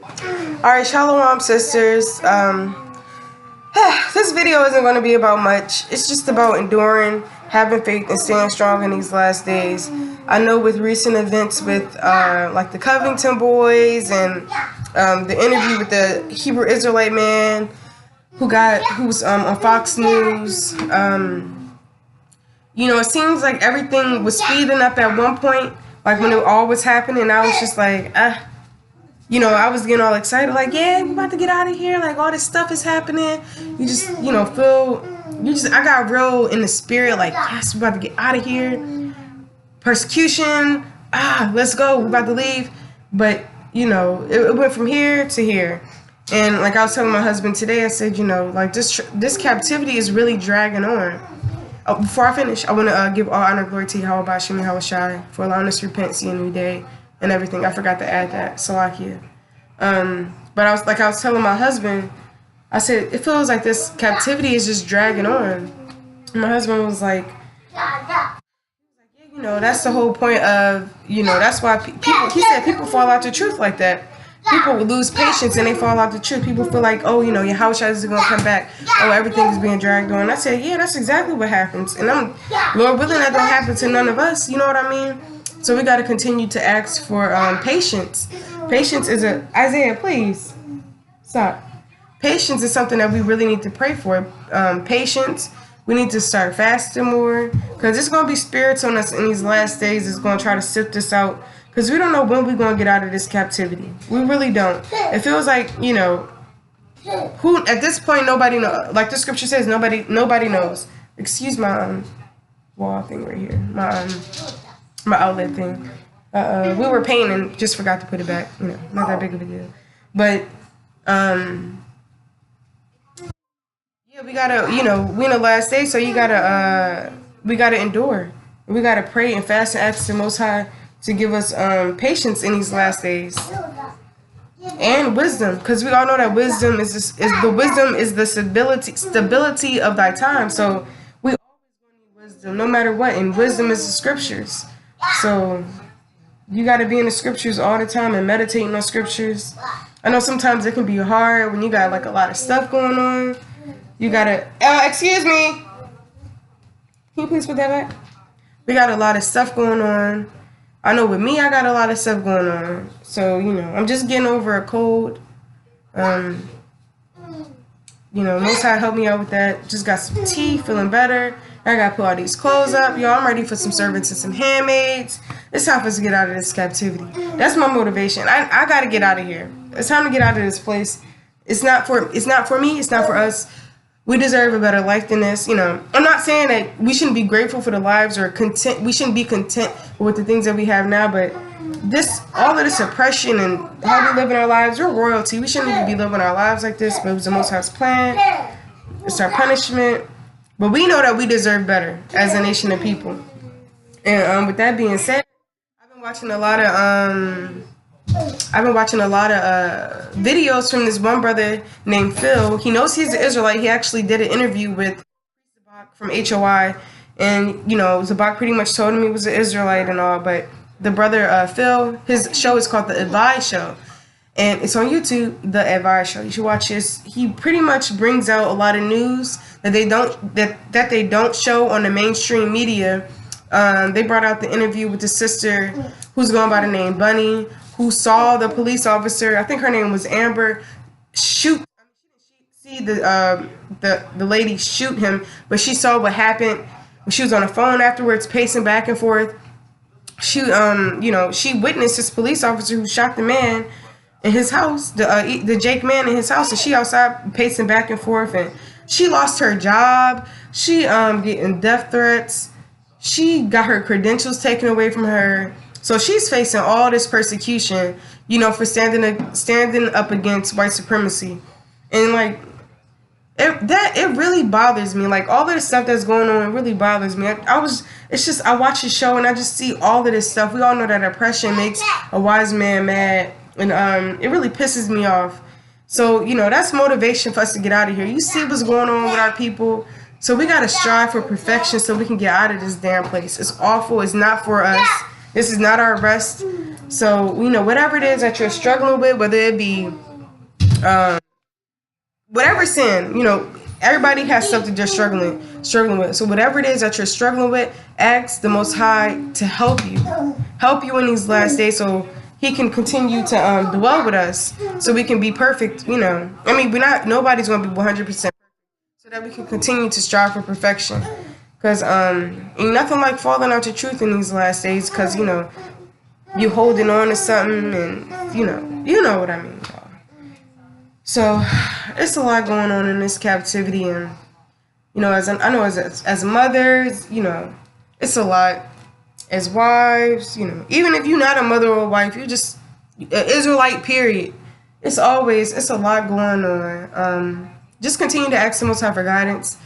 Alright, Shalom sisters. This video isn't going to be about much. It's just about enduring, having faith, and staying strong in these last days. I know with recent events with like the Covington Boys and the interview with the Hebrew Israelite man who was on Fox News. You know, it seems like everything was speeding up at one point, like when it all was happening. I was just like, you know, I was getting all excited, like, yeah, we're about to get out of here. Like, all this stuff is happening. You just, you know, I got real in the spirit, like, yes, we're about to get out of here. Persecution, let's go, we're about to leave. But, you know, it went from here to here. And like I was telling my husband today, I said, you know, like this captivity is really dragging on. Before I finish, I want to give all honor and glory to Yahweh Bashim Yahushai for allowing us to repent, see a new day, and everything. I forgot to add that. Salakia. But I was telling my husband, I said, it feels like this captivity is just dragging on. And my husband was like, yeah, you know, that's the whole point of, you know, that's why people fall out the truth like that. People will lose patience and they fall out the truth. People feel like, oh, you know, Yahushua is going to come back. Oh, everything is being dragged on. I said, yeah, that's exactly what happens. And Lord willing, that don't happen to none of us. You know what I mean? So we got to continue to ask for patience. Patience is Isaiah, please stop. Patience is something that we really need to pray for. Patience. We need to start fasting more, because it's going to be spirits on us in these last days. It's going to try to sift us out, because we don't know when we're going to get out of this captivity. We really don't. It feels like, you know, who at this point nobody knows. Like the scripture says, nobody knows. Excuse my wall thing right here. My outlet thing. We were painting and just forgot to put it back. You know, not that big of a deal. But yeah, we gotta, you know, we in the last day, so we gotta endure. We gotta pray and fast and ask the Most High to give us patience in these last days, and wisdom, because we all know that wisdom is the stability of thy time. So we always need wisdom, no matter what, and wisdom is the scriptures. So you got to be in the scriptures all the time and meditating on scriptures. I know sometimes it can be hard when you got like a lot of stuff going on. You gotta excuse me, can you please put that back? We got a lot of stuff going on. I know with me, I got a lot of stuff going on. So, you know, I'm just getting over a cold. You know, Most High helped me out with that. Just got some tea, feeling better. I got to put all these clothes up. Yo, I'm ready for some servants and some handmaids. It's time for us to get out of this captivity. That's my motivation. I got to get out of here. It's time to get out of this place. It's not for me. It's not for us. We deserve a better life than this. You know, I'm not saying that we shouldn't be grateful for the lives or content. We shouldn't be content with the things that we have now. But all of this oppression and how we live in our lives, we're royalty. We shouldn't even be living our lives like this. But it was the Most High's plan. It's our punishment. But we know that we deserve better as a nation of people. And with that being said, I've been watching a lot of videos from this one brother named Phil. He knows he's an Israelite. He actually did an interview with Zabak from HOI, and you know, Zabak pretty much told him he was an Israelite and all. But the brother Phil, his show is called The Advice Show, and it's on YouTube. The Advice Show. You should watch this. He pretty much brings out a lot of news that they don't show on the mainstream media. They brought out the interview with the sister who's going by the name Bunny, who saw the police officer, I think her name was Amber, shoot. See the lady shoot him, but she saw what happened. She was on the phone afterwards, pacing back and forth. She you know, she witnessed this police officer who shot the man in his house, the Jake man in his house, and she outside pacing back and forth, and she lost her job. She getting death threats. She got her credentials taken away from her. So she's facing all this persecution, you know, for standing up against white supremacy. And like it really bothers me. Like all of this stuff that's going on, it really bothers me. I watch the show and I just see all of this stuff. We all know that oppression makes a wise man mad, and it really pisses me off. So, you know, that's motivation for us to get out of here. You see what's going on with our people. So we got to strive for perfection so we can get out of this damn place. It's awful. It's not for us. This is not our rest. So, you know, whatever it is that you're struggling with, whether it be whatever sin, you know, everybody has something they're struggling with. So whatever it is that you're struggling with, ask the Most High to help you in these last days, so He can continue to dwell with us, so we can be perfect. You know, I mean, nobody's gonna be 100%, so that we can continue to strive for perfection. Cause ain't nothing like falling out the truth in these last days. Cause you know, you holding on to something, and you know what I mean. So it's a lot going on in this captivity, and you know, as mothers, you know, it's a lot. As wives, you know, even if you're not a mother or a wife, you're just an Israelite, period. It's a lot going on. Just continue to ask the Most High for guidance,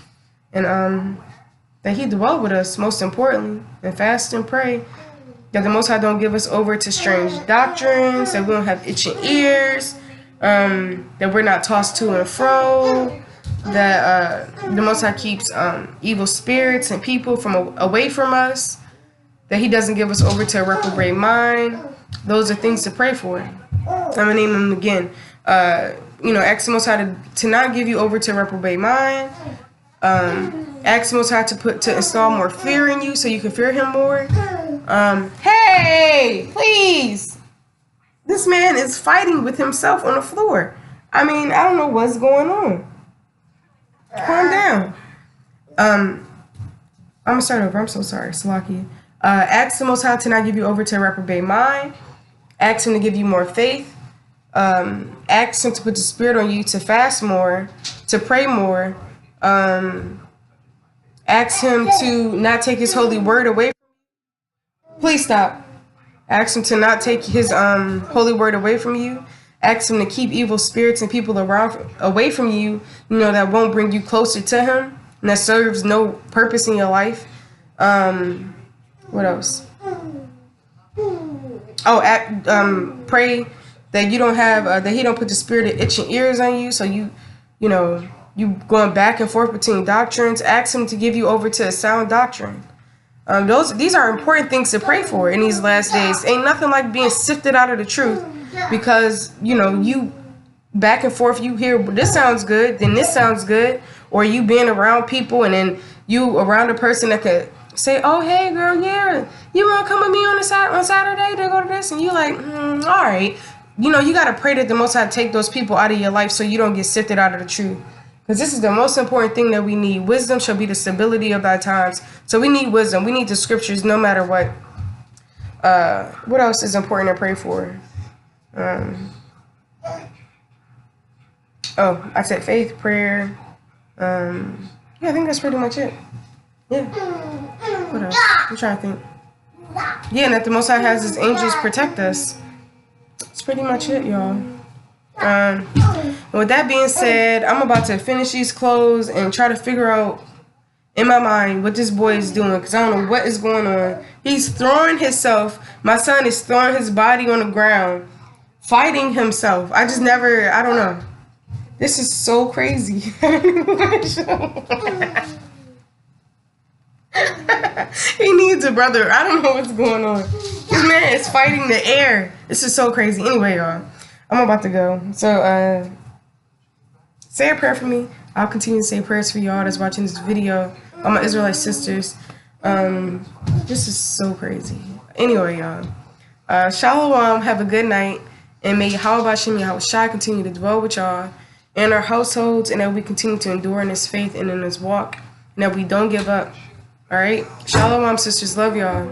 and that He dwell with us, most importantly, and fast and pray that the Most High don't give us over to strange doctrines, that we don't have itching ears, that we're not tossed to and fro, that the Most High keeps evil spirits and people away from us, that He doesn't give us over to a reprobate mind. Those are things to pray for. I'm going to name them again. You know, ask the Most High to not give you over to a reprobate mind. Ask the Most High to install more fear in you, so you can fear Him more. Hey, please. This man is fighting with himself on the floor. I mean, I don't know what's going on. Calm down. I'm going to start over. I'm so sorry. Salaki. Ask the Most High to not give you over to a reprobate mind. Ask Him to give you more faith. Ask Him to put the Spirit on you to fast more, to pray more. Ask Him to not take His holy word away from you. Please stop. Ask Him to not take His holy word away from you. Ask Him to keep evil spirits and people away from you, you know, that won't bring you closer to Him and that serves no purpose in your life. What else? Oh, pray that you don't have that He don't put the spirit of itching ears on you, so you know, you going back and forth between doctrines. Ask Him to give you over to a sound doctrine. These are important things to pray for in these last days. Ain't nothing like being sifted out of the truth, because you know, you back and forth, you hear this sounds good, then this sounds good, or you being around people and then you around a person that could say, oh hey girl, yeah, you want to come with me on Saturday to go to this, and you like, all right. You know, you got to pray that the Most High take those people out of your life so you don't get sifted out of the truth. Because this is the most important thing that we need. Wisdom shall be the stability of thy times. So we need wisdom. We need the scriptures no matter what. What else is important to pray for? Oh, I said faith, prayer. Yeah, I think that's pretty much it. Yeah. What else? I'm trying to think. Yeah, and that the Most High has His angels protect us. That's pretty much it, y'all. With that being said, I'm about to finish these clothes and try to figure out in my mind what this boy is doing, because I don't know what is going on. He's throwing himself. My son is throwing his body on the ground, fighting himself. I don't know. This is so crazy. He needs a brother. I don't know what's going on. This man is fighting the air. This is so crazy. Anyway, y'all, I'm about to go. So, say a prayer for me. I'll continue to say prayers for y'all that's watching this video. All my Israelite sisters. This is so crazy. Anyway, y'all. Shalom. Have a good night. And may Yahweh Hashem Yahweh Shai continue to dwell with y'all in our households, and that we continue to endure in this faith and in this walk, and that we don't give up. All right? Shalom, sisters. Love y'all.